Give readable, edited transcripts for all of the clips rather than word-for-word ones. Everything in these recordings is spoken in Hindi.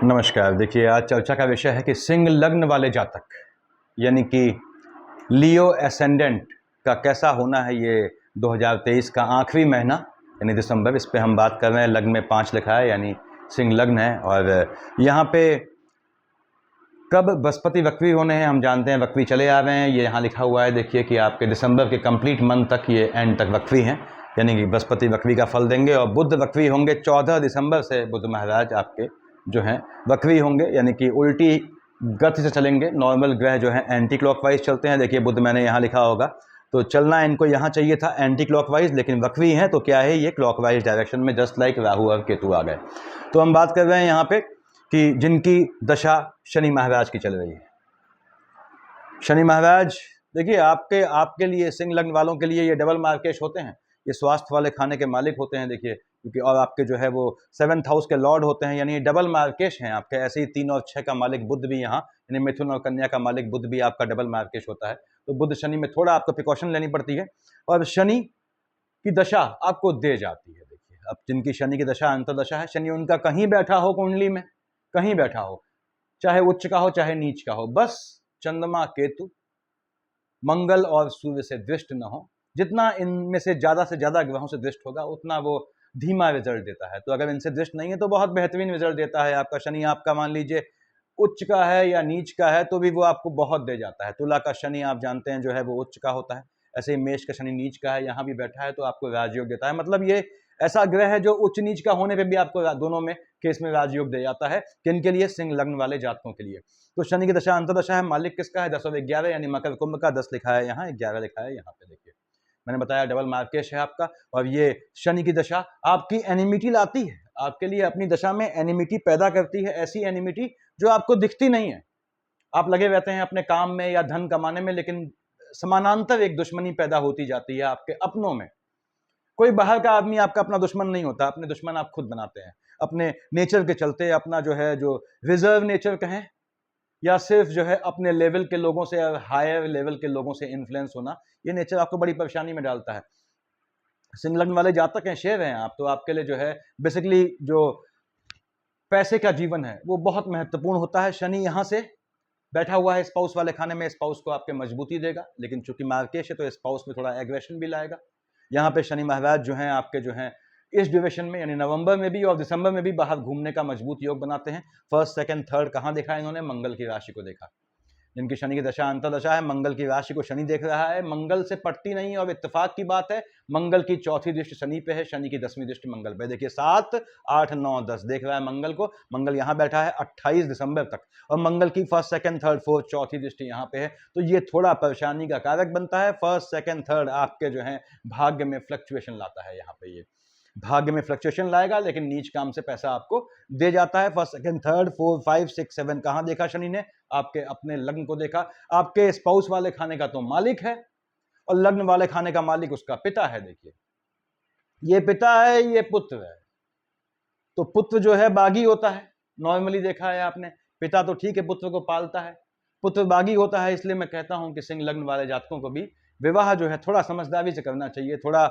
नमस्कार। देखिए, आज चर्चा का विषय है कि सिंह लग्न वाले जातक यानी कि लियो एसेंडेंट का कैसा होना है ये 2023 का आखिरी महीना यानी दिसंबर। इस पे हम बात कर रहे हैं। लग्न में 5 लिखा है यानी सिंह लग्न है और यहाँ पे कब बृहस्पति वक्री होने हैं हम जानते हैं। वक्री चले आ रहे हैं, ये यहाँ लिखा हुआ है। देखिए कि आपके दिसंबर के कंप्लीट मंथ तक ये एंड तक वक्री हैं यानी कि बृहस्पति वक्री का फल देंगे। और बुध वक्री होंगे 14 दिसंबर से। बुध महाराज आपके जो हैं वक्री होंगे यानी कि उल्टी गति से चलेंगे। नॉर्मल ग्रह जो हैं एंटी क्लॉकवाइज चलते हैं। देखिए बुध मैंने यहाँ लिखा होगा, तो चलना इनको यहाँ चाहिए था एंटी क्लॉकवाइज, लेकिन वक्री हैं तो क्या है, ये क्लॉकवाइज डायरेक्शन में जस्ट लाइक राहु और केतु आ गए। तो हम बात कर रहे हैं यहाँ पे कि जिनकी दशा शनि महाराज की चल रही है। शनि महाराज देखिए आपके लिए, सिंह लग्न वालों के लिए ये डबल मार्केश होते हैं। ये स्वास्थ्य वाले खाने के मालिक होते हैं। देखिए क्योंकि और आपके जो है वो 7th हाउस के लॉर्ड होते हैं यानी डबल मार्केश हैं आपके। ऐसे ही 3 और 6 का मालिक बुध भी यहाँ यानी मिथुन और कन्या का मालिक बुध भी आपका डबल मार्केश होता है। तो बुध शनि में थोड़ा आपको प्रिकॉशन लेनी पड़ती है और शनि की दशा आपको दे जाती है। देखिए अब जिनकी शनि की दशा अंतर्दशा है, शनि उनका कहीं बैठा हो कुंडली में, कहीं बैठा हो, चाहे उच्च का हो चाहे नीच का हो, बस चंद्रमा केतु मंगल और सूर्य से दृष्ट न हो। जितना इनमें से ज़्यादा ग्रहों से दृष्ट होगा उतना वो धीमा रिजल्ट देता है। तो अगर इनसे दृष्ट नहीं है तो बहुत बेहतरीन रिजल्ट देता है आपका शनि। आपका मान लीजिए उच्च का है या नीच का है तो भी वो आपको बहुत दे जाता है। तुला का शनि आप जानते हैं जो है वो उच्च का होता है। ऐसे ही मेष का शनि नीच का है, यहाँ भी बैठा है तो आपको राजयोग देता है। मतलब ये ऐसा ग्रह है जो उच्च नीच का होने पे भी आपको दोनों में केस में राजयोग दे जाता है। किन के लिए? सिंह लग्न वाले जातकों के लिए। तो शनि की दशा अंतर्दशा है, मालिक किसका है? 10 और 11 यानी मकर कुंभ का। 10 लिखा है यहाँ, 11 लिखा है यहाँ पे। देखिए मैंने बताया डबल मार्केश है आपका। और ये शनि की दशा आपकी एनिमिटी लाती है आपके लिए, अपनी दशा में एनिमिटी पैदा करती है। ऐसी एनिमिटी जो आपको दिखती नहीं है। आप लगे रहते हैं अपने काम में या धन कमाने में, लेकिन समानांतर एक दुश्मनी पैदा होती जाती है आपके अपनों में। कोई बाहर का आदमी आपका अपना दुश्मन नहीं होता, अपने दुश्मन आप खुद बनाते हैं अपने नेचर के चलते। अपना जो है जो रिजर्व नेचर कहें या सिर्फ जो है अपने लेवल के लोगों से, हायर लेवल के लोगों से इन्फ्लुएंस होना, ये नेचर आपको बड़ी परेशानी में डालता है। सिंह लग्न वाले जातक हैं, शेर हैं आप, तो आपके लिए जो है बेसिकली जो पैसे का जीवन है वो बहुत महत्वपूर्ण होता है। शनि यहाँ से बैठा हुआ है स्पाउस वाले खाने में, स्पाउस को आपके मजबूती देगा, लेकिन चूंकि मार्केश है तो स्पाउस में थोड़ा एग्रेशन भी लाएगा। यहाँ पे शनि महाराज जो हैं आपके जो हैं इस ड्यूरेशन में यानी नवंबर में भी और दिसंबर में भी बाहर घूमने का मजबूत योग बनाते हैं। फर्स्ट सेकंड थर्ड कहाँ देखा इन्होंने? मंगल की राशि को देखा। जिनकी शनि की दशा अंतर्दशा है, मंगल की राशि को शनि देख रहा है। मंगल से पटती नहीं और इत्तेफाक की बात है, मंगल की 4थी दृष्टि शनि पे है, शनि की 10वीं दृष्टि मंगल पे। देखिए 7, 8, 9, 10 देख रहा है मंगल को। मंगल यहाँ बैठा है 28 दिसंबर तक और मंगल की फर्स्ट सेकंड थर्ड फोर्थ चौथी दृष्टि यहाँ पे है। तो ये थोड़ा परेशानी का कारक बनता है। फर्स्ट सेकंड थर्ड आपके जो है भाग्य में फ्लक्चुएशन लाता है। यहाँ पे ये भाग्य में फ्लक्चुएशन लाएगा, लेकिन नीच काम से पैसा आपको दे जाता है। फर्स्ट सेकंड थर्ड 4 5 6 7 कहाँ देखा शनि ने? आपके अपने लग्न को देखा। आपके स्पाउस वाले खाने का तो मालिक है और लग्न वाले खाने का मालिक उसका पिता है। देखिए ये पिता है, ये पुत्र है। तो पुत्र जो है बागी होता है, नॉर्मली देखा है आपने। पिता तो ठीक है पुत्र को पालता है, पुत्र बागी होता है। इसलिए मैं कहता हूं कि सिंह लग्न वाले जातकों को भी विवाह जो है थोड़ा समझदारी से करना चाहिए, थोड़ा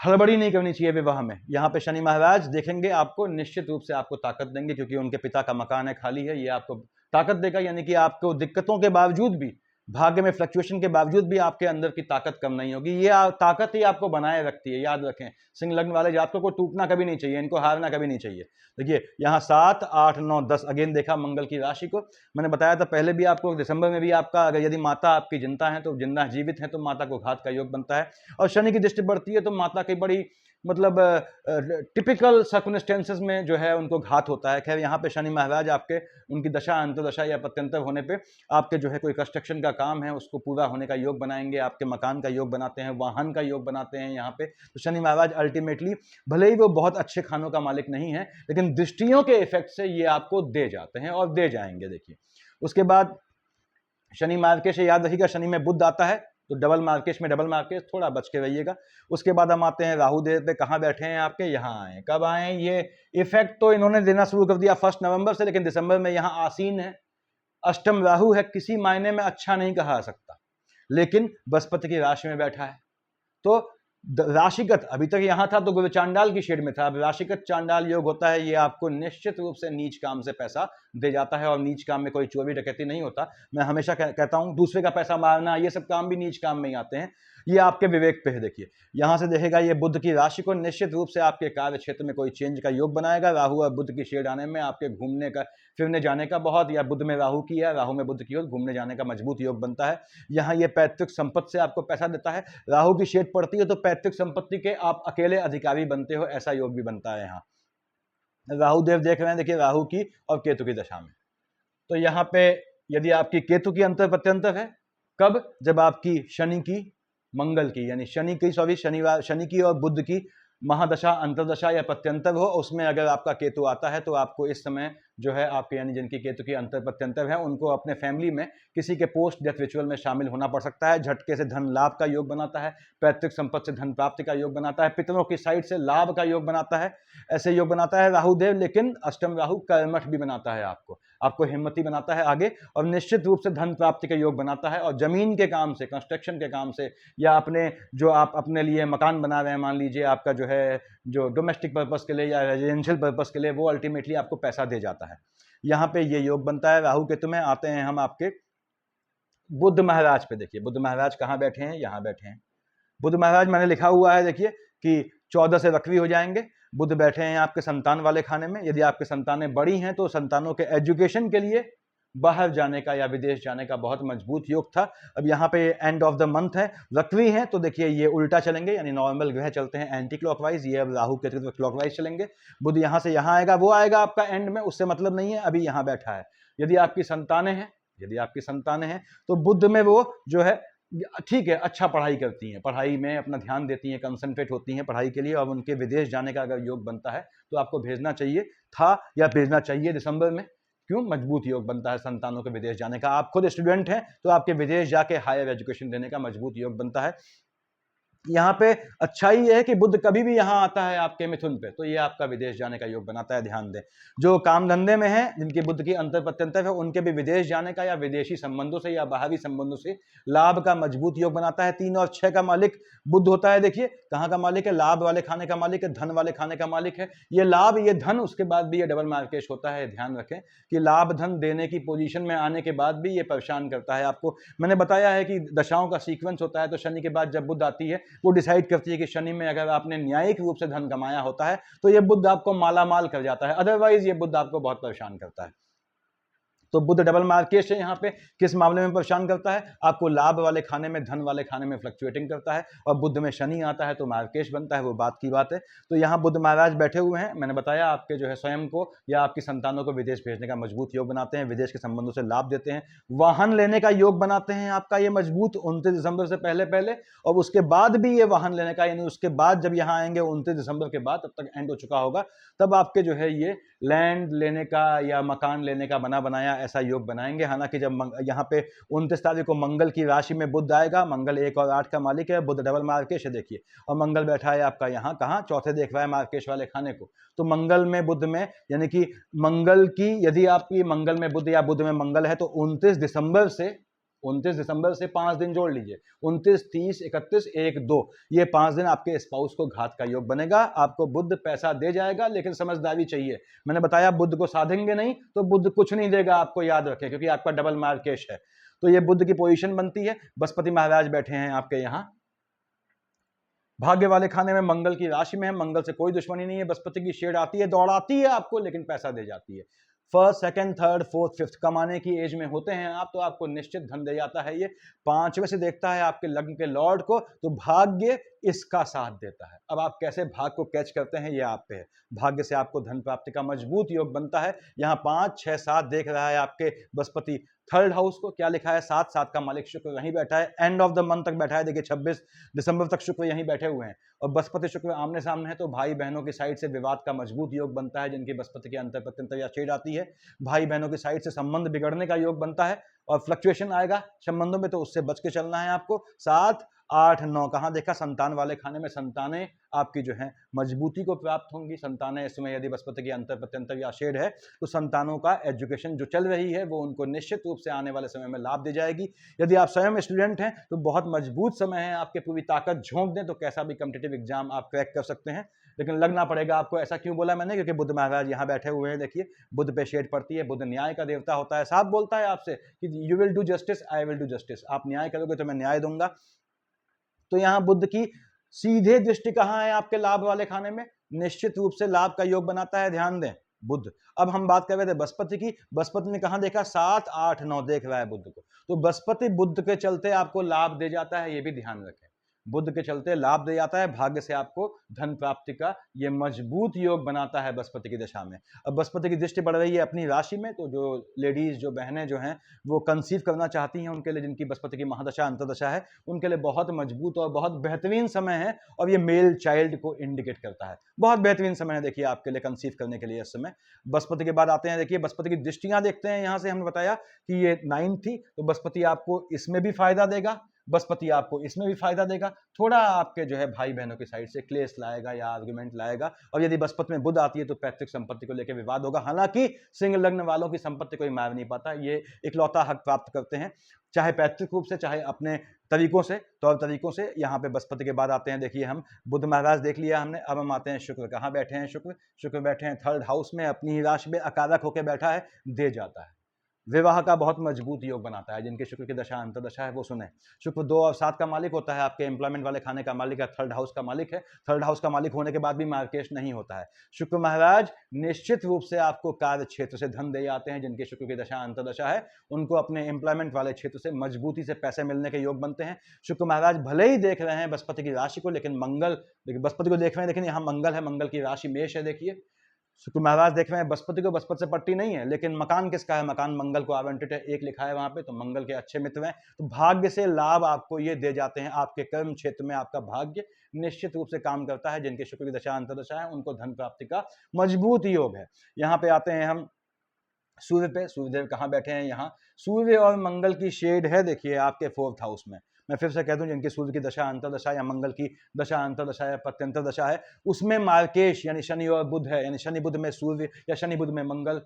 हड़बड़ी नहीं करनी चाहिए विवाह में। यहाँ पे शनि महाराज देखेंगे आपको, निश्चित रूप से आपको ताकत देंगे क्योंकि उनके पिता का मकान है खाली है। ये आपको ताकत देगा यानी कि आपको दिक्कतों के बावजूद भी, भाग्य में फ्लक्चुएशन के बावजूद भी आपके अंदर की ताकत कम नहीं होगी। ये ताकत ही आपको बनाए रखती है, याद रखें। सिंह लग्न वाले जातकों को टूटना कभी नहीं चाहिए, इनको हारना कभी नहीं चाहिए। देखिए यहाँ 7, 8, 9, 10 अगेन देखा मंगल की राशि को। मैंने बताया था पहले भी आपको, दिसंबर में भी आपका अगर यदि माता आपकी जिंदा है तो जिंदा जीवित है तो माता को घात का योग बनता है। और शनि की दृष्टि बढ़ती है तो माता की बड़ी मतलब टिपिकल सर्कमस्टेंसेस में जो है उनको घात होता है। खैर यहाँ पे शनि महाराज आपके, उनकी दशा अंतर्दशा या पत्यंतर होने पे आपके जो है कोई कंस्ट्रक्शन का काम है उसको पूरा होने का योग बनाएंगे, आपके मकान का योग बनाते हैं, वाहन का योग बनाते हैं यहाँ पे। तो शनि महाराज अल्टीमेटली भले ही वो बहुत अच्छे खानों का मालिक नहीं है, लेकिन दृष्टियों के इफेक्ट से ये आपको दे जाते हैं और दे जाएंगे। देखिए उसके बाद शनि मार्केश से याद रखिएगा, शनि में बुध आता है तो डबल मार्केश में डबल मार्केश, थोड़ा बच के रहिएगा। उसके बाद हम आते हैं राहु देव पे। कहाँ बैठे हैं आपके? यहाँ आए। कब आए? ये इफेक्ट तो इन्होंने देना शुरू कर दिया 1 नवंबर से, लेकिन दिसंबर में यहाँ आसीन है। अष्टम राहु है, किसी मायने में अच्छा नहीं कहा सकता, लेकिन बृहस्पति की राशि में बैठा है। तो राशिगत अभी तक यहां था तो गुरु चांडाल की शेड में था, अब राशिगत चांडाल योग होता है, ये आपको निश्चित रूप से नीच काम से पैसा दे जाता है, और नीच काम में कोई चोरी डकैती नहीं होता। मैं हमेशा कहता हूं दूसरे का पैसा मारना, ये सब काम भी नीच काम में ही आते हैं। ये आपके विवेक पे है। देखिए यहां से देखेगा ये बुध की राशि को निश्चित रूप से आपके कार्य क्षेत्र में कोई चेंज का योग बनाएगा। राहु और बुध की शेड आने में आपके घूमने का फिरने जाने का बहुत, या बुध में राहु की है, राहु में बुध की ओर घूमने जाने का मजबूत योग बनता है। यहाँ ये पैतृक संपत्ति से आपको पैसा देता है। राहु की शेड पड़ती है तो पैतृक संपत्ति के आप अकेले अधिकारी बनते हो, ऐसा योग भी बनता है। यहाँ राहु देव देख रहे हैं, देखिए राहु की और केतु की दशा में। तो यहाँ पे यदि आपकी केतु की अंतर प्रत्यंतर है, कब? जब आपकी शनि की मंगल की, यानी शनि की और बुध की महादशा, अंतरदशा या प्रत्यंतर हो, उसमें अगर आपका केतु आता है तो आपको इस समय जो है आपके, यानी जिनकी केतु की अंतर प्रत्यंतर है, उनको अपने फैमिली में किसी के पोस्ट डेथ रिचुअल में शामिल होना पड़ सकता है। झटके से धन लाभ का योग बनाता है, पैतृक संपत्ति से धन प्राप्ति का योग बनाता है, पितरों की साइड से लाभ का योग बनाता है, ऐसे योग बनाता है राहुदेव। लेकिन अष्टम राहु कर्मठ भी बनाता है, आपको हिम्मती बनाता है आगे, और निश्चित रूप से धन प्राप्ति का योग बनाता है। और जमीन के काम से, कंस्ट्रक्शन के काम से, या अपने जो आप अपने लिए मकान बना रहे हैं, मान लीजिए आपका जो है जो डोमेस्टिक पर्पस के लिए या रेजिडेंशियल पर्पस के लिए, वो अल्टीमेटली आपको पैसा दे जाता है। यहाँ पे ये योग बनता है। राहु केतु में आते हैं हम आपके बुध महाराज पे। देखिए बुध महाराज कहाँ बैठे हैं? यहाँ बैठे हैं। बुध महाराज मैंने लिखा हुआ है देखिए कि 14 से वक्री हो जाएंगे। बुध बैठे हैं आपके संतान वाले खाने में। यदि आपके संतानें बड़ी हैं तो संतानों के एजुकेशन के लिए बाहर जाने का या विदेश जाने का बहुत मजबूत योग था। अब यहाँ पे एंड ऑफ द मंथ है, वक्री है, तो देखिए ये उल्टा चलेंगे, यानी नॉर्मल ग्रह चलते हैं एंटी क्लॉकवाइज, ये अब राहु के क्लॉकवाइज चलेंगे। बुध यहाँ से यहाँ आएगा, वो आएगा आपका एंड में, उससे मतलब नहीं है, अभी यहाँ बैठा है। यदि आपकी संतानें हैं तो बुध में वो जो है ठीक है, अच्छा पढ़ाई करती हैं, पढ़ाई में अपना ध्यान देती हैं, कंसंट्रेट होती हैं पढ़ाई के लिए, और उनके विदेश जाने का अगर योग बनता है तो आपको भेजना चाहिए था या भेजना चाहिए दिसंबर में। क्यों? मजबूत योग बनता है संतानों के विदेश जाने का। आप खुद स्टूडेंट हैं तो आपके विदेश जाके हायर एजुकेशन देने का मजबूत योग बनता है। यहाँ पे अच्छाई यह है कि बुध कभी भी यहाँ आता है आपके मिथुन पे, तो ये आपका विदेश जाने का योग बनाता है, ध्यान दें। जो काम धंधे में है, जिनकी बुध की अंतर प्रत्यंतर है, उनके भी विदेश जाने का या विदेशी संबंधों से या बाहरी संबंधों से लाभ का मजबूत योग बनाता है। 3 और 6 का मालिक बुध होता है। देखिए कहाँ का मालिक है? लाभ वाले खाने का मालिक है, धन वाले खाने का मालिक है। ये लाभ, ये धन, उसके बाद भी ये डबल मार्केश होता है। ध्यान रखें कि लाभ धन देने की पोजीशन में आने के बाद भी ये परेशान करता है आपको। मैंने बताया है कि दशाओं का सीक्वेंस होता है, तो शनि के बाद जब बुध आती है वो डिसाइड करती है कि शनि में अगर आपने न्यायिक रूप से धन कमाया होता है तो ये बुध आपको मालामाल कर जाता है, अदरवाइज ये बुध आपको बहुत परेशान करता है। तो बुध डबल मार्केश है। यहाँ पे किस मामले में परेशान करता है? आपको लाभ वाले खाने में, धन वाले खाने में फ्लक्चुएटिंग करता है, और बुध में शनि आता है तो मार्केश बनता है, वो बात की बात है। तो यहाँ बुध महाराज बैठे हुए हैं। मैंने बताया आपके जो है स्वयं को या आपकी संतानों को विदेश भेजने का मजबूत योग बनाते हैं, विदेश के संबंधों से लाभ देते हैं, वाहन लेने का योग बनाते हैं आपका ये मजबूत 29 दिसंबर से पहले, और उसके बाद भी ये वाहन लेने का, यानी उसके बाद जब यहाँ आएंगे 29 दिसंबर के बाद, तब तक एंड हो चुका होगा, तब आपके जो है ये लैंड लेने का या मकान लेने का बना बनाया ऐसा योग बनाएंगे। हालांकि जब यहाँ पे 29 तारीख को मंगल की राशि में बुध आएगा, मंगल 1 और 8 का मालिक है, बुध डबल मार्केश है देखिए, और मंगल बैठा है आपका यहाँ कहाँ? चौथे देख रहा है मार्केश वाले खाने को। तो मंगल में बुध में, यानी कि मंगल की, यदि आपकी मंगल में बुध या बुध में मंगल है तो 29 दिसंबर से 5 दिन जोड़ लीजिए, 29, 30, 31, 1, 2, ये 5 दिन आपके स्पाउस को घात का योग बनेगा। आपको बुध पैसा दे जाएगा, लेकिन समझदारी चाहिए। मैंने बताया बुध को साधेंगे नहीं तो बुध कुछ नहीं देगा आपको, याद रखें, क्योंकि आपका डबल मार्केश है। तो ये बुध की पोजीशन बनती है। बृहस्पति महाराज बैठे हैं आपके यहाँ भाग्य वाले खाने में, मंगल की राशि में है, मंगल से कोई दुश्मनी नहीं है। बृहस्पति की शेड आती है, दौड़ाती है आपको, लेकिन पैसा दे जाती है। First, second, third, fourth, fifth कमाने की एज में होते हैं आप, तो आपको निश्चित धन दे जाता है। ये 5वें से देखता है आपके लग्न के लॉर्ड को, तो भाग्य इसका साथ देता है। अब आप कैसे भाग्य को कैच करते हैं ये आप पे है। भाग्य से आपको धन प्राप्ति का मजबूत योग बनता है। यहाँ 5, 6, 7 देख रहा है आपके बृहस्पति थर्ड हाउस को। क्या लिखा है? 7, 7 का मालिक शुक्र वहीं बैठा है, एंड ऑफ द मंथ तक बैठा है। देखिए 26 दिसंबर तक शुक्र यहीं बैठे हुए हैं, और बृहस्पति शुक्र आमने सामने है, तो भाई बहनों की साइड से विवाद का मजबूत योग बनता है। जिनकी बृहस्पति के अंतर प्रत्यंतर या शेड आती है, भाई बहनों की साइड से संबंध बिगड़ने का योग बनता है, और फ्लक्चुएशन आएगा संबंधों में, तो उससे बच के चलना है आपको। 7 8 9 कहाँ देखा, संतान वाले खाने में संतानें आपकी जो है मजबूती को प्राप्त होंगी। संतानें इसमें यदि बृहस्पति की अंतर प्रत्यंतर या शेड है तो संतानों का एजुकेशन जो चल रही है वो उनको निश्चित रूप से आने वाले समय में लाभ दी जाएगी। यदि आप स्वयं स्टूडेंट हैं तो बहुत मजबूत समय है, आपके पूरी ताकत झोंक दें तो कैसा भी कॉम्पिटिटिव एग्जाम आप क्रैक कर सकते हैं, लेकिन लगना पड़ेगा आपको। ऐसा क्यों बोला मैंने, क्योंकि बुध महाराज यहाँ बैठे हुए हैं, देखिए बुध पे शेड पड़ती है, बुध न्याय का देवता होता है, साफ बोलता है आपसे कि you will do justice, I will do justice, आप न्याय करोगे तो मैं न्याय दूंगा। तो यहाँ बुध की सीधे दृष्टि कहाँ है आपके लाभ वाले खाने में, निश्चित रूप से लाभ का योग बनाता है, ध्यान दें बुध। अब हम बात कर रहे थे बृहस्पति की, बृहस्पति ने कहाँ देखा, 7 8 9 देख रहा है बुध को, तो बृहस्पति बुध के चलते आपको लाभ दे जाता है, ये भी ध्यान रखें, बुध के चलते लाभ दे जाता है, भाग्य से आपको धन प्राप्ति का ये मजबूत योग बनाता है बृहस्पति की दशा में। अब बृहस्पति की दृष्टि पड़ रही है अपनी राशि में, तो जो लेडीज जो बहनें जो हैं वो कंसीव करना चाहती हैं, उनके लिए जिनकी बृहस्पति की महादशा अंतरदशा है उनके लिए बहुत मजबूत और बहुत बेहतरीन समय है, और ये मेल चाइल्ड को इंडिकेट करता है, बहुत बेहतरीन समय है देखिए आपके लिए कंसीव करने के लिए इस समय। बृहस्पति के बाद आते हैं, देखिए बृहस्पति की दृष्टियां देखते हैं, यहां से हमने बताया कि ये 9 थी, तो बृहस्पति आपको इसमें भी फायदा देगा, बृहस्पति आपको इसमें भी फायदा देगा, थोड़ा आपके जो है भाई बहनों की साइड से क्लेश लाएगा या आर्गुमेंट लाएगा, और यदि बृहस्पति में बुध आती है तो पैतृक संपत्ति को लेकर विवाद होगा। हालांकि सिंह लग्न वालों की संपत्ति कोई मार नहीं पाता, ये इकलौता हक प्राप्त करते हैं, चाहे पैतृक रूप से चाहे अपने तरीकों से, तौर तरीकों से। यहाँ पे बृहस्पति के बाद आते हैं, देखिए हम बुध महाराज देख लिया हमने, अब हम आते हैं शुक्र, कहाँ बैठे हैं शुक्र, शुक्र बैठे हैं 3rd हाउस में, अपनी ही राशि में अकारक होकर बैठा है, दे जाता है, विवाह का बहुत मजबूत योग बनाता है। जिनके शुक्र की दशा अंतरदशा है वो सुने, शुक्र 2 और 7 का मालिक होता है, आपके एम्प्लॉयमेंट वाले खाने का मालिक है, 3rd हाउस का मालिक है, 3rd हाउस का मालिक होने के बाद भी मार्केश नहीं होता है। शुक्र महाराज निश्चित रूप से आपको कार्य क्षेत्र से धन दे जाते हैं, जिनके शुक्र की दशा अंतरदशा है उनको अपने एम्प्लॉयमेंट वाले क्षेत्र से मजबूती से पैसे मिलने के योग बनते हैं। शुक्र महाराज भले ही देख रहे हैं बृहस्पति की राशि को, लेकिन मंगल, देखिए बृहस्पति को देख रहे हैं, लेकिन यहाँ मंगल है, मंगल की राशि मेष है, देखिए शुक्र महाराज देख रहे हैं बृहस्पति को, बृहस्पति से पट्टी नहीं है, लेकिन मकान किसका है, मकान मंगल को आवंटित है, 1 लिखा है वहां पे, तो मंगल के अच्छे मित्र हैं, तो भाग्य से लाभ आपको ये दे जाते हैं। आपके कर्म क्षेत्र में आपका भाग्य निश्चित रूप से काम करता है, जिनके शुक्र की दशा अंतरदशा है उनको धन प्राप्ति का मजबूत योग है। यहाँ पे आते हैं हम सूर्य पे, सूर्यदेव कहाँ बैठे हैं, यहाँ सूर्य और मंगल की शेड है, देखिए आपके 4th हाउस में। मैं फिर से कह दूं, जिनकी सूर्य की दशा अंतरदशा या मंगल की दशा अंतरदशा या प्रत्यंतर दशा है, उसमें मार्केश यानी शनि और बुध है, यानी शनि बुध में सूर्य या शनि बुध में मंगल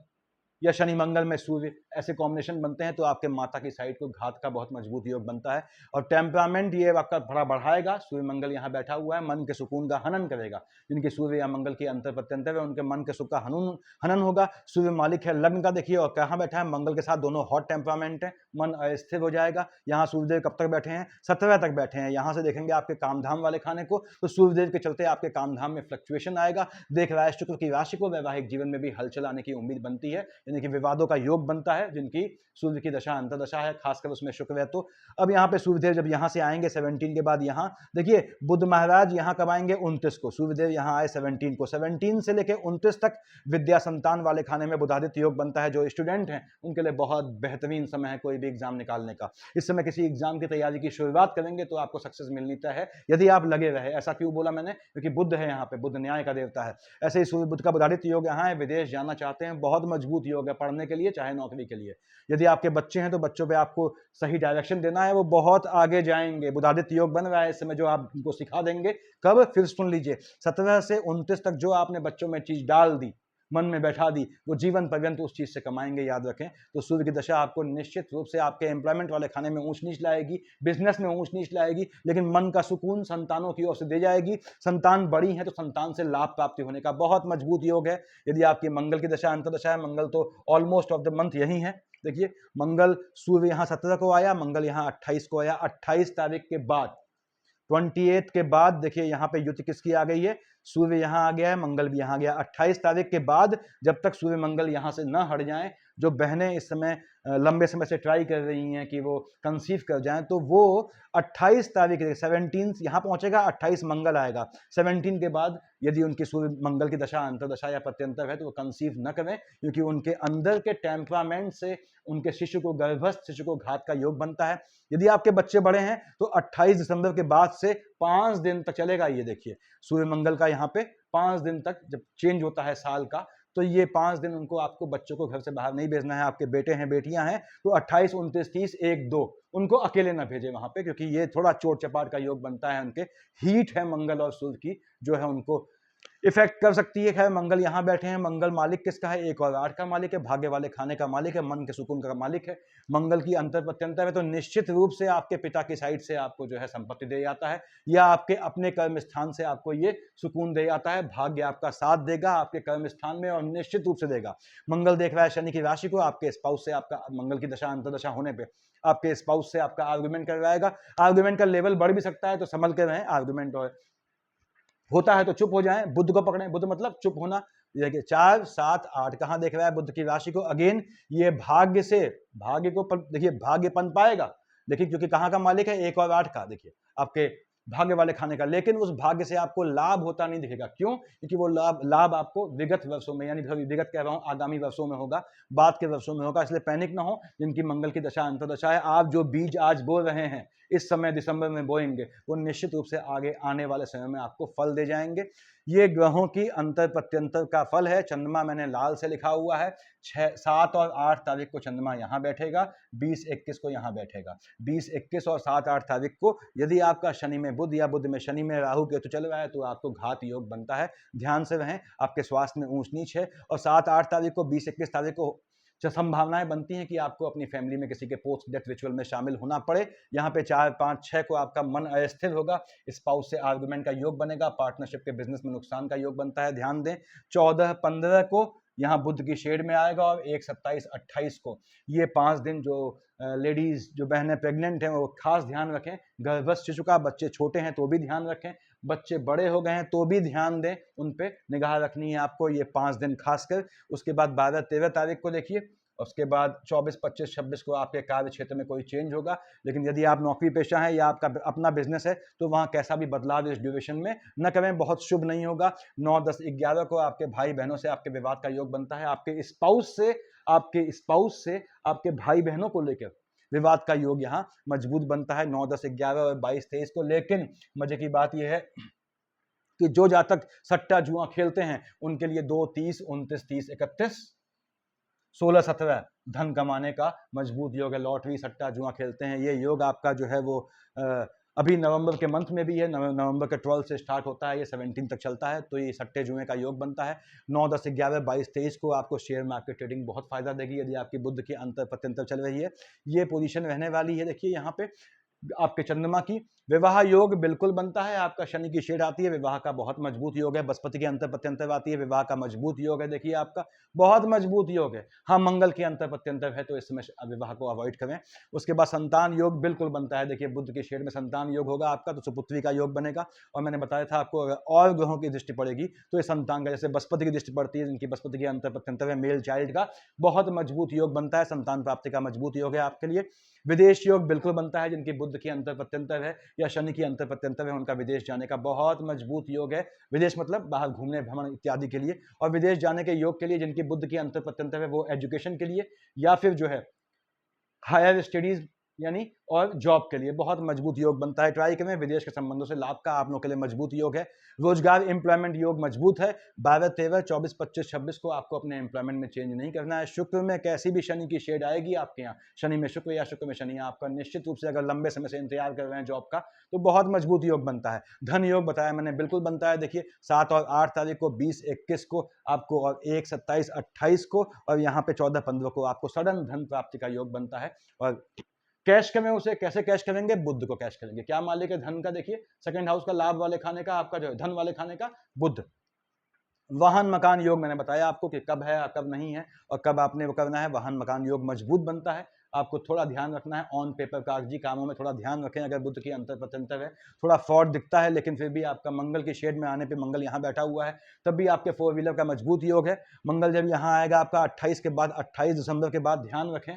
या शनि मंगल में सूर्य, ऐसे कॉम्बिनेशन बनते हैं तो आपके माता की साइड को घात का बहुत मजबूत योग बनता है। और टेम्परामेंट ये आपका बड़ा बढ़ाएगा, सूर्य मंगल यहाँ बैठा हुआ है, मन के सुकून का हनन करेगा। जिनके सूर्य या मंगल की अंतर प्रत्यंतर है उनके मन के सुख का हनन होगा। सूर्य मालिक है लग्न का, देखिए, और कहाँ बैठा है, मंगल के साथ, दोनों हॉट टेम्परामेंट है, मन अस्थिर हो जाएगा। यहाँ सूर्यदेव कब तक बैठे हैं, 17 तक बैठे हैं। यहाँ से देखेंगे आपके कामधाम वाले खाने को, तो सूर्यदेव के चलते आपके कामधाम में फ्लक्चुएशन आएगा। देख रहा है शुक्र की राशि को, वैवाहिक जीवन में भी हलचल आने की उम्मीद बनती है, यानी कि विवादों का योग बनता है। जिनकी सूर्य की दशा अंतरदशा है, खासकर उसमें शुक्र है। तो अब यहाँ पे सूर्यदेव जब यहाँ से आएंगे 17 के बाद, यहाँ देखिए बुध महाराज यहाँ कब आएंगे, 29 को। सूर्यदेव यहाँ आए 17 को, 17 से लेकर 29 तक विद्या संतान वाले खाने में बुधादित्य योग बनता है। जो स्टूडेंट हैं उनके लिए बहुत बेहतरीन समय है कोई भी एग्जाम निकालने का। इस समय किसी एग्जाम की तैयारी की शुरुआत करेंगे तो आपको सक्सेस मिलनी तय है, यदि आप लगे रहे। ऐसा क्यों बोला मैंने, क्योंकि बुध है यहाँ पे, बुध न्याय का देवता है। ऐसे ही सूर्य बुध का बुधादित्य योग यहाँ है, विदेश जाना चाहते हैं, बहुत मजबूत योग है पढ़ने के लिए चाहे नौकरी के लिए। यदि आपके बच्चे हैं तो बच्चों पे आपको सही डायरेक्शन देना है, वो बहुत आगे जाएंगे। बुधादित्य योग बन रहा है इस समय, जो आप उनको सिखा देंगे कब, फिर सुन लीजिए, 17 से 29 तक जो आपने बच्चों में चीज डाल दी, मन में बैठा दी, वो जीवन पर्यंत उस चीज से कमाएंगे, याद रखें। तो सूर्य की दशा आपको निश्चित रूप से आपके एम्प्लॉयमेंट वाले खाने में ऊंच नीच लाएगी, बिजनेस में ऊंच नीच लाएगी, लेकिन मन का सुकून संतानों की ओर से दे जाएगी। संतान बड़ी है तो संतान से लाभ प्राप्ति होने का बहुत मजबूत योग है। यदि आपकी मंगल की दशा अंतरदशा है, मंगल तो ऑलमोस्ट ऑफ द मंथ यही है। देखिए मंगल, सूर्य यहाँ 17 को आया, मंगल यहाँ 28 को आया। 28 तारीख के बाद, 28 के बाद देखिए यहाँ पे युति किसकी आ गई है, सूर्य यहाँ आ गया है, मंगल भी यहाँ गया। 28 तारीख के बाद जब तक सूर्य मंगल यहाँ से न हट जाएं, जो बहनें इस समय लंबे समय से ट्राई कर रही हैं कि वो कंसीव कर जाएं, तो वो 28 तारीख 17 यहाँ पहुंचेगा, 28 मंगल आएगा। 17 के बाद यदि उनकी सूर्य मंगल की दशा अंतरदशा या प्रत्यंतर है तो वो कंसीव न करें, क्योंकि उनके अंदर के टेम्परामेंट से उनके शिशु को, गर्भस्थ शिशु को घात का योग बनता है। यदि आपके बच्चे बड़े हैं तो 28 दिसंबर के बाद से 5 दिन तक चलेगा। ये देखिए सूर्य मंगल का यहाँ पे 5 दिन तक जब चेंज होता है साल का, तो ये 5 दिन उनको आपको बच्चों को घर से बाहर नहीं भेजना है। आपके बेटे हैं, बेटियां हैं, तो 28, 29, 30, 1, 2 उनको अकेले ना भेजे वहां पे, क्योंकि ये थोड़ा चोट चपाट का योग बनता है। उनके हीट है मंगल और सूर्य की, जो है उनको इफेक्ट कर सकती है। खैर, मंगल यहां बैठे हैं। मंगल मालिक किसका है? 1 और 8 का मालिक है, भाग्य वाले खाने का मालिक है, मन के सुकून का मालिक है। मंगल की अंतर प्रत्यंतर है, तो निश्चित रूप से आपके पिता की साइड से आपको जो है संपत्ति दे जाता है, या आपके अपने कर्म स्थान से आपको ये सुकून दे जाता है। भाग्य आपका साथ देगा आपके कर्म स्थान में, और निश्चित रूप से देगा। मंगल देख रहा है शनि की राशि को, आपके स्पाउस से आपका मंगल की दशा अंतरदशा होने पे आपके स्पाउस से आपका आर्गुमेंट करवाएगा। आर्गुमेंट का लेवल बढ़ भी सकता है, तो संभल के रहें। आर्गुमेंट और होता है तो चुप हो जाएं, बुध को पकड़ें। बुध मतलब चुप होना। देखिए 4, 7, 8 कहां देख रहा है? बुध की राशि को। अगेन ये भाग्य से, भाग्य को देखिए, भाग्य पन पाएगा, लेकिन क्योंकि कहां का मालिक है? 1 और 8 का। देखिए आपके भाग्य वाले खाने का, लेकिन उस भाग्य से आपको लाभ होता नहीं दिखेगा। क्यों? क्योंकि वो लाभ आपको विगत वर्षों में, यानी विगत कह रहा हूं, आगामी वर्षों में होगा, बाद के वर्षों में होगा। इसलिए पैनिक ना हो। जिनकी मंगल की दशा अंतरदशा है, आप जो बीज आज बो रहे हैं, इस समय दिसंबर में बोएंगे, वो निश्चित रूप से आगे आने वाले समय में आपको फल दे जाएंगे। ये ग्रहों की अंतर प्रत्यंतर का फल है। चंद्रमा मैंने लाल से लिखा हुआ है। 7 और 8 तारीख को चंद्रमा यहां बैठेगा, 20, 21 को यहां बैठेगा। 20, 21 और 7, 8 तारीख को यदि आपका शनि में बुध या बुध में शनि में राहु केतु चल रहा है, तो आपको घात योग बनता है। ध्यान से रहें, आपके स्वास्थ्य में ऊंच नीच है। और 7, 8 तारीख को, 20, 21 तारीख को संभावनाएं बनती हैं कि आपको अपनी फैमिली में किसी के पोस्ट डेथ रिचुअल में शामिल होना पड़े। यहाँ पे 4, 5, 6 को आपका मन अस्थिर होगा। स्पाउस से आर्गुमेंट का योग बनेगा। पार्टनरशिप के बिजनेस में नुकसान का योग बनता है, ध्यान दें। 14, 15 को यहाँ बुध की शेड में आएगा, और 1, 27, 28 को। ये 5 दिन जो लेडीज, जो बहनें प्रेग्नेंट हैं, वो खास ध्यान रखें। गर्भस्थ शिशु का, बच्चे छोटे हैं तो भी ध्यान रखें, बच्चे बड़े हो गए हैं तो भी ध्यान दें, उन पे निगाह रखनी है आपको ये 5 दिन खासकर। उसके बाद 12, 13 तारीख को देखिए। उसके बाद 24, 25, 26 को आपके कार्य क्षेत्र में कोई चेंज होगा। लेकिन यदि आप नौकरी पेशा हैं या आपका अपना बिजनेस है, तो वहां कैसा भी बदलाव इस ड्यूरेशन में न करें, बहुत शुभ नहीं होगा। 9, 10, 11 को आपके भाई बहनों से आपके विवाद का योग बनता है। आपके स्पाउस से आपके भाई बहनों को लेकर विवाद का योग यहाँ मजबूत बनता है 9, 10, 11 और 22, 23 को। लेकिन मजे की बात यह है कि जो जातक सट्टा जुआ खेलते हैं, उनके लिए 2, 30, 29, 30, 31, 16, 17 धन कमाने का मजबूत योग है। लॉटरी, सट्टा जुआ खेलते हैं, ये योग आपका जो है वो अभी नवंबर के मंथ में भी है। नवंबर के 12 से स्टार्ट होता है, ये 17 तक चलता है। तो ये सट्टे जुए का योग बनता है। 9, 10, 11, 22, 23 को आपको शेयर मार्केट ट्रेडिंग बहुत फायदा देगी, यदि आपकी बुध की अंतर प्रत्यंतर चल रही है। ये पोजीशन रहने वाली है। देखिए यहाँ पे आपके चंद्रमा की विवाह योग बिल्कुल बनता है। आपका शनि की शेड आती है, विवाह का बहुत मजबूत योग है। बृहस्पति की अंतर प्रत्यंतर आती है, विवाह का मजबूत योग है। देखिए आपका बहुत मजबूत योग है। हाँ, मंगल की अंतर प्रत्यंतर है, तो इस समय विवाह को अवॉइड करें। उसके बाद संतान योग बिल्कुल बनता है। देखिए बुध की शेड में संतान योग होगा आपका, तो सुपुत्री का योग बनेगा। और मैंने बताया था आपको, अगर और ग्रहों की दृष्टि पड़ेगी तो ये संतान का, जैसे बृहस्पति की दृष्टि पड़ती है, जिनकी बृहस्पति की अंतर प्रत्यंतर है, मेल चाइल्ड का बहुत मजबूत योग बनता है। संतान प्राप्ति का मजबूत योग है आपके लिए। विदेश योग बिल्कुल बनता है, जिनकी बुध की अंतर प्रत्यंतर है या शनि की अंतर प्रत्यंतर है, उनका विदेश जाने का बहुत मजबूत योग है। विदेश मतलब बाहर घूमने, भ्रमण इत्यादि के लिए। और विदेश जाने के योग के लिए जिनकी बुध की अंतर प्रत्यंतर है, वो एजुकेशन के लिए या फिर जो है हायर स्टडीज यानी और जॉब के लिए बहुत मजबूत योग बनता है। ट्राई करें, विदेश के संबंधों से लाभ का आप लोगों के लिए मजबूत योग है। रोजगार, एम्प्लॉयमेंट योग मजबूत है। 12, 13, 24, 25, 26 को आपको अपने एम्प्लॉयमेंट में चेंज नहीं करना है। शुक्र में कैसी भी शनि की शेड आएगी आपके यहाँ, शनि में शुक्र या शुक्र में शनि, आपका निश्चित रूप से अगर लंबे समय से इंतजार कर रहे हैं जॉब का, तो बहुत मजबूत योग बनता है। धन योग बताया मैंने, बिल्कुल बनता है। देखिए 7 और 8 तारीख को, 20, 21 को आपको, और 1, 27, 28 को, और यहाँ पे 14, 15 को आपको सडन धन प्राप्ति का योग बनता है। और कैश करें उसे, कैसे कैश करेंगे? बुध को कैश करेंगे। क्या मालिक है धन का? देखिए सेकंड हाउस का, लाभ वाले खाने का, आपका जो है धन वाले खाने का बुध। वाहन मकान योग मैंने बताया आपको कि कब है कब नहीं है और कब आपने वो करना है। वाहन मकान योग मजबूत बनता है। आपको थोड़ा ध्यान रखना है ऑन पेपर कागजी कामों में, थोड़ा ध्यान रखें। अगर बुध की अंतर प्रत्यंतर है, थोड़ा फ्रॉड दिखता है, लेकिन फिर भी आपका मंगल की शेड में आने पे, मंगल यहाँ बैठा हुआ है, तब भी आपके 4 व्हीलर का मजबूत योग है। मंगल जब यहाँ आएगा आपका 28 के बाद, 28 दिसंबर के बाद, ध्यान रखें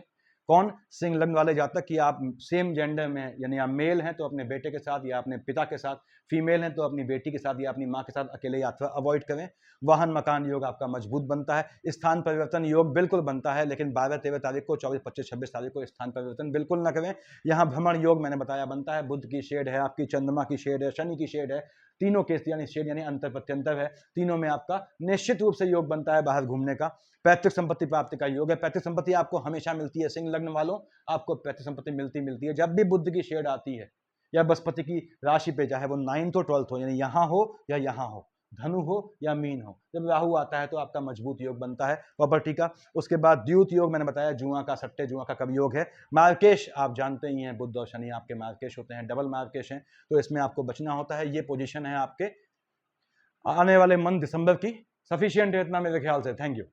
कौन? सिंह लग्न वाले जातक कि आप सेम जेंडर में, यानी आप मेल हैं तो अपने बेटे के साथ या अपने पिता के साथ, फीमेल हैं तो अपनी बेटी के साथ या अपनी माँ के साथ अकेले यात्रा अवॉइड करें। वाहन मकान योग आपका मजबूत बनता है। स्थान परिवर्तन योग बिल्कुल बनता है, लेकिन 12, 13 तारीख को, 24, 25, 26 तारीख को स्थान परिवर्तन बिल्कुल ना करें। यहाँ भ्रमण योग मैंने बताया बनता है। बुध की शेड है आपकी, चंद्रमा की शेड है, शनि की शेड है, तीनों केस यानी शेड यानी अंतर प्रत्यंतर है, तीनों में आपका निश्चित रूप से योग बनता है बाहर घूमने का। पैतृक संपत्ति प्राप्ति का योग है। पैतृक संपत्ति आपको हमेशा मिलती है, सिंह लग्न वालों आपको पैतृक संपत्ति मिलती है। जब भी बुध की शेड आती है या बृहस्पति की राशि पे, चाहे वो 9th हो 12th हो, यानी यहां हो या यहां हो, धनु हो या मीन हो, जब राहु आता है तो आपका मजबूत योग बनता है प्रॉपर्टी का। उसके बाद द्यूत योग मैंने बताया, जुआ का, सट्टे जुआ का कब योग है। मार्केश आप जानते ही हैं, बुध और शनि आपके मार्केश होते हैं, डबल मार्केश हैं, तो इसमें आपको बचना होता है। ये पोजीशन है आपके आने वाले मंथ दिसंबर की। सफिशिएंट है इतना मेरे ख्याल से। Thank you.